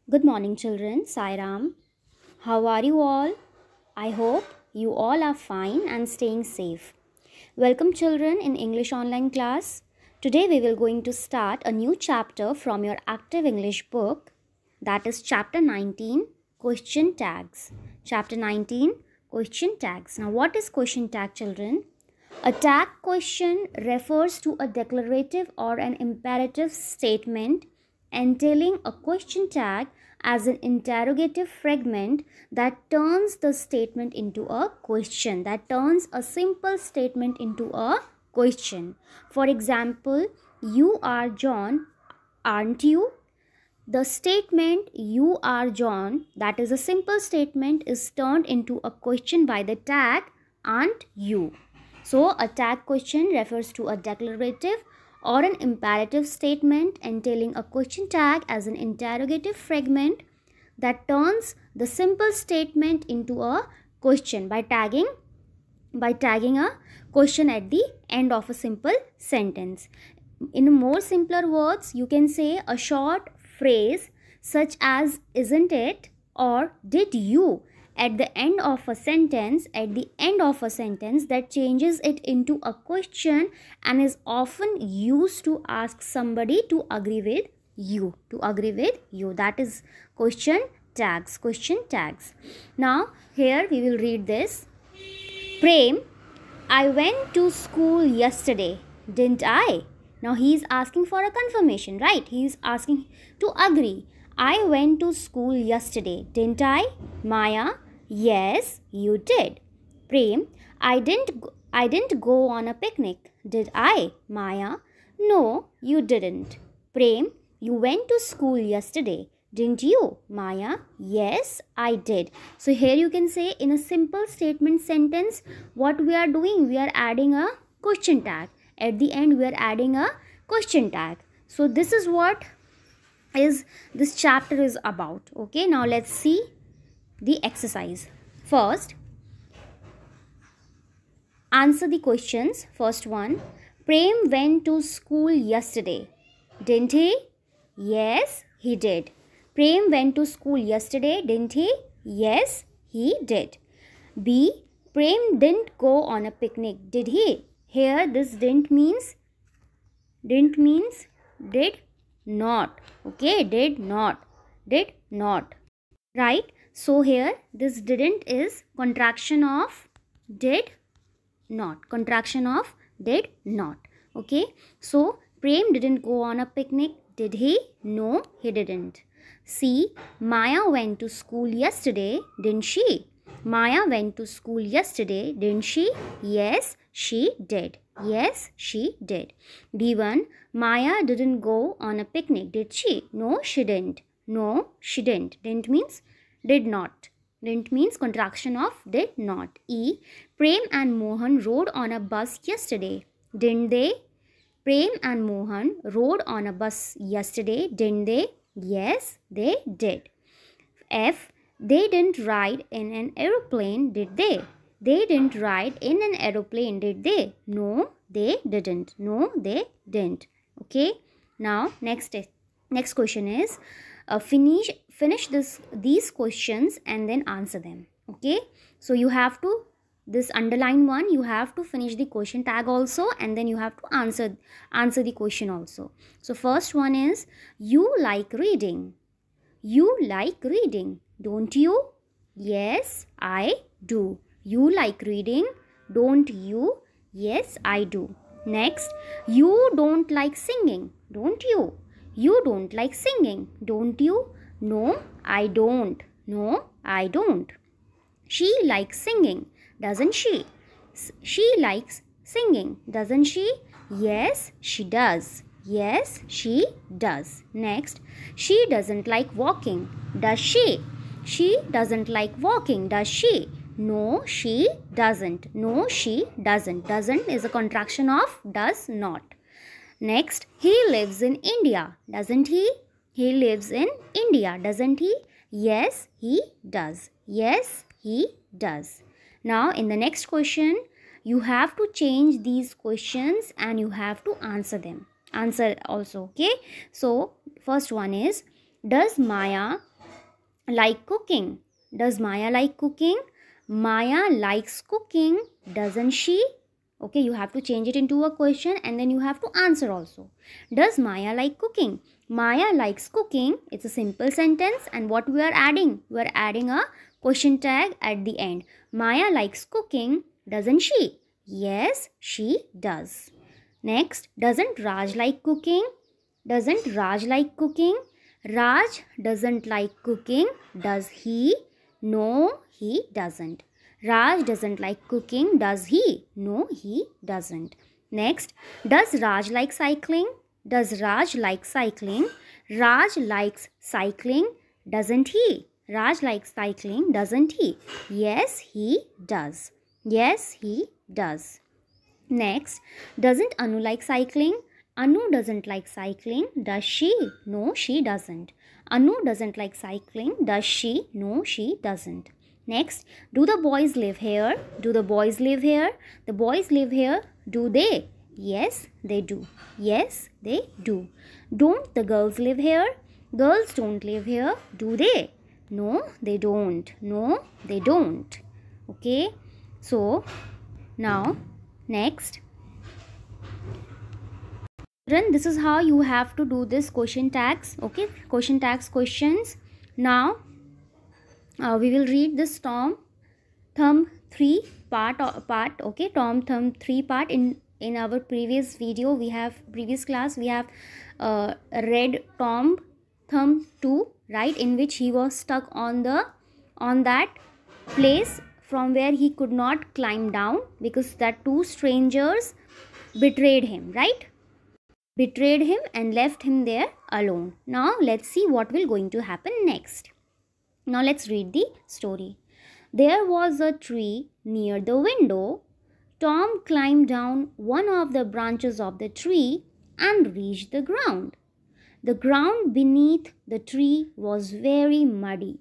Good morning, children. Sairam. How are you all? I hope you all are fine and staying safe. Welcome, children, in English online class. Today we will going to start a new chapter from your active English book, that is chapter 19, question tags. Chapter 19, question tags. Now, what is question tag, children? A tag question refers to a declarative or an imperative statement entailing a question tag as an interrogative fragment that turns the statement into a question, that turns a simple statement into a question. For example, you are John, aren't you? The statement you are John, that is a simple statement, is turned into a question by the tag aren't you. So, a tag question refers to a declarative or an imperative statement entailing a question tag as an interrogative fragment that turns the simple statement into a question by tagging a question at the end of a simple sentence. In more simpler words, you can say a short phrase such as isn't it or did you at the end of a sentence that changes it into a question and is often used to ask somebody to agree with you, that is question tags. Now here we will read this. Prem, I went to school yesterday, didn't I? Now he is asking for a confirmation, right? He is asking to agree. I went to school yesterday, didn't I? Maya, yes, you did. Prem, I didn't go on a picnic, did I? Maya, no, you didn't. Prem, you went to school yesterday, didn't you? Maya, yes, I did. So here you can say in a simple statement sentence, what we are doing, we are adding a question tag. At the end, we are adding a question tag. So this is what this chapter is about. Okay, now let's see the exercise. First, answer the questions. First one, Prem went to school yesterday, didn't he? Yes, he did. Prem went to school yesterday, didn't he? Yes, he did. B. Prem didn't go on a picnic, did he? Here this didn't means did not. Okay, did not. Right? So here this didn't is contraction of did not. Okay, so Prem didn't go on a picnic, did he? No, he didn't. C. Maya went to school yesterday, didn't she? Maya went to school yesterday, didn't she? Yes, she did. B1. Maya didn't go on a picnic, did she? No, she didn't. Didn't means did not. Didn't means contraction of did not. E. Prem and Mohan rode on a bus yesterday, didn't they? Prem and Mohan rode on a bus yesterday, didn't they? Yes, they did. F. They didn't ride in an aeroplane, did they? They didn't ride in an aeroplane, did they? No, they didn't. Okay. Now next question is finish these questions and then answer them. Okay. So you have to this underline one, you have to finish the question tag also, and then you have to answer the question also. So first one is you like reading. You like reading, don't you? Yes, I do. You like reading, don't you? Yes, I do. Next, you don't like singing, don't you? You don't like singing, don't you? No, I don't. She likes singing, doesn't she? She likes singing, doesn't she? Yes, she does. Next, she doesn't like walking, does she? She doesn't like walking, does she? No, she doesn't. Doesn't is a contraction of does not. Next, he lives in India, doesn't he? He lives in India, doesn't he? Yes, he does. Now, in the next question, you have to change these questions and you have to answer them. Answer also, okay? So, first one is, does Maya like cooking? Does Maya like cooking? Maya likes cooking, doesn't she? Okay, you have to change it into a question and then you have to answer also. Does Maya like cooking? Maya likes cooking. It's a simple sentence, and what we are adding? We are adding a question tag at the end. Maya likes cooking, doesn't she? Yes, she does. Next, doesn't Raj like cooking? Doesn't Raj like cooking? Raj doesn't like cooking, does he? No, he doesn't. Raj doesn't like cooking, does he? No, he doesn't. Next, does Raj like cycling? Does Raj like cycling? Raj likes cycling, doesn't he? Raj likes cycling, doesn't he? Yes, he does. Yes, he does. Next, doesn't Anu like cycling? Anu doesn't like cycling, does she? No, she doesn't. Anu doesn't like cycling, does she? No, she doesn't. Next, do the boys live here? Do the boys live here? The boys live here, do they? Yes, they do. Yes, they do. Don't the girls live here? Girls don't live here, do they? No, they don't. No, they don't. Okay, so now next, children, this is how you have to do this question tags. Okay, question tags questions. Now we will read this Tom Thumb 3 part. Okay, Tom Thumb 3 part. In our previous video, we have previous class we have read Tom Thumb 2, right, in which he was stuck on that place from where he could not climb down because that two strangers betrayed him, right? Betrayed him and left him there alone. Now let's see what will going to happen next. Now let's read the story. There was a tree near the window. Tom climbed down one of the branches of the tree and reached the ground. The ground beneath the tree was very muddy.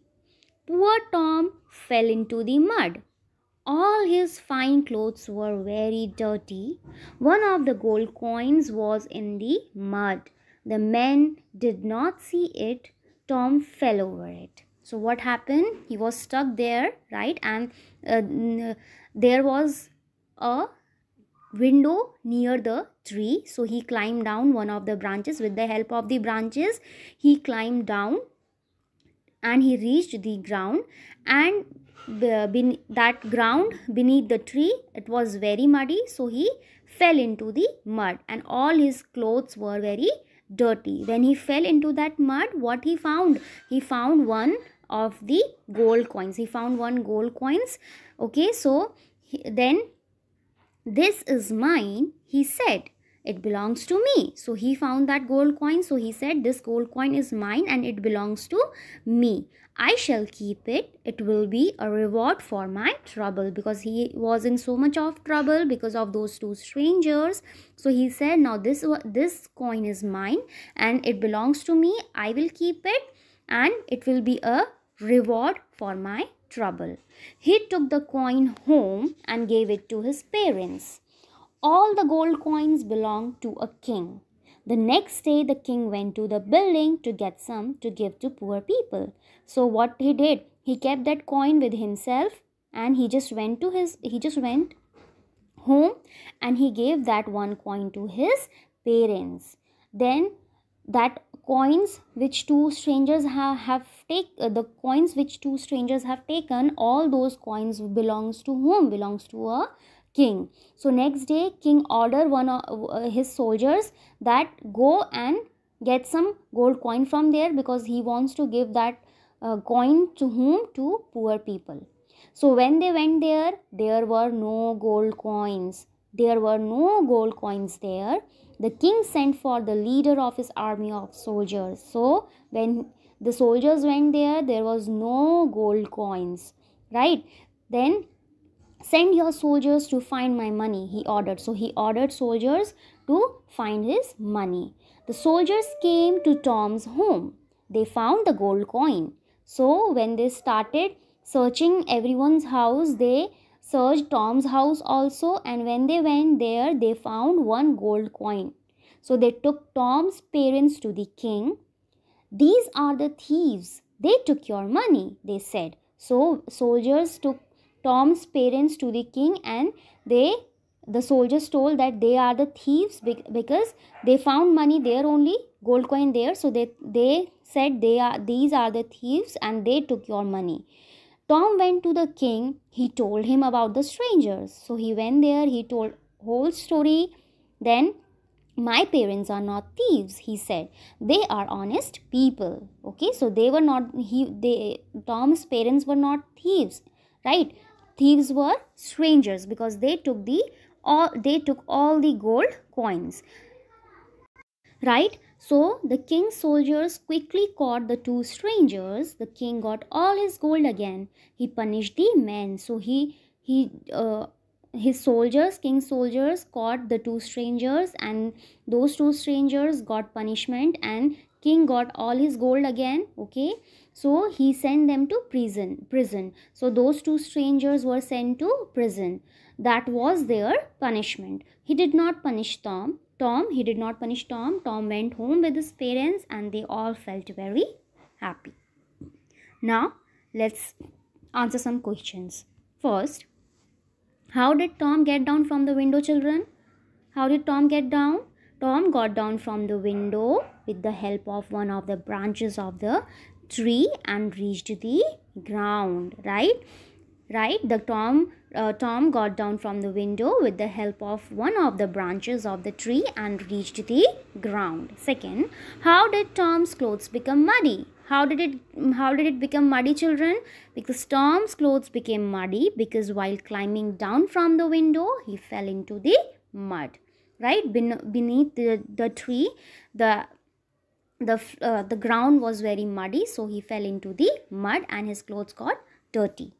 Poor Tom fell into the mud. All his fine clothes were very dirty. One of the gold coins was in the mud. The men did not see it. Tom fell over it. So what happened? He was stuck there, right? And there was a window near the tree. So he climbed down one of the branches. With the help of the branches, he climbed down and he reached the ground, and that ground beneath the tree, it was very muddy, so he fell into the mud and all his clothes were very dirty. When he fell into that mud, what he found? He found one of the gold coins. He found one gold coins. Okay, so then, this is mine, he said. It belongs to me. So he found that gold coin. So he said, this gold coin is mine and it belongs to me. I shall keep it. It will be a reward for my trouble, because he was in so much of trouble because of those two strangers. So he said, now this coin is mine and it belongs to me. I will keep it and it will be a reward for my trouble. He took the coin home and gave it to his parents. All the gold coins belonged to a king. The next day, the king went to the building to get some to give to poor people. So what he did, he kept that coin with himself and he just went home and he gave that one coin to his parents. Then that coins which two strangers have taken, all those coins belongs to whom? Belongs to a king. So next day, king ordered one of his soldiers that go and get some gold coin from there, because he wants to give that coin to whom? To poor people. So when they went there, there were no gold coins. There were no gold coins there. The king sent for the leader of his army of soldiers. So when the soldiers went there, there was no gold coins, right? Then, send your soldiers to find my money, he ordered. So he ordered soldiers to find his money. The soldiers came to Tom's home. They found the gold coin. So when they started searching everyone's house, they searched Tom's house also, and when they went there, they found one gold coin. So they took Tom's parents to the king. These are the thieves, "They took your money," they said. So soldiers took Tom's parents to the king, and the soldiers told that they are the thieves because they found money there only, gold coin there. So they said these are the thieves and they took your money. Tom went to the king. He told him about the strangers. So he went there. He told whole story. Then, "My parents are not thieves," he said. "They are honest people." Okay, so they were not Tom's parents were not thieves, right? Thieves were strangers because they took all the gold coins, right? So the king's soldiers quickly caught the two strangers. The king got all his gold again. He punished the men. So king's soldiers caught the two strangers, and those two strangers got punishment, and king got all his gold again. Okay, so he sent them to prison. So those two strangers were sent to prison. That was their punishment. He did not punish Tom. He did not punish Tom. Tom went home with his parents and they all felt very happy. Now, let's answer some questions. First, how did Tom get down from the window, children? How did Tom get down? Tom got down from the window with the help of one of the branches of the tree and reached the ground, right? Tom got down from the window with the help of one of the branches of the tree and reached the ground. Second, how did Tom's clothes become muddy? How did it become muddy, children? Because Tom's clothes became muddy because while climbing down from the window, he fell into the mud. Right beneath the tree, the ground was very muddy, so he fell into the mud and his clothes got dirty.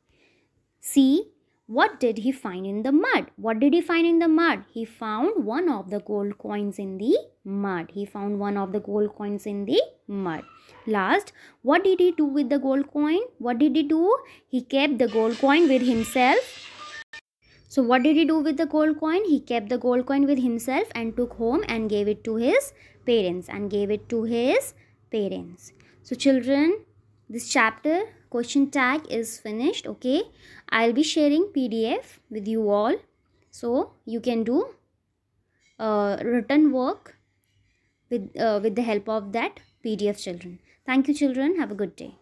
See, what did he find in the mud? What did he find in the mud? He found one of the gold coins in the mud. Last, what did he do with the gold coin? What did he do? He kept the gold coin with himself. So what did he do with the gold coin? He kept the gold coin with himself and took home and gave it to his parents. So children, this chapter question tag is finished. Okay, I'll be sharing PDF with you all, so you can do written work with the help of that PDF, children. Thank you, children. Have a good day.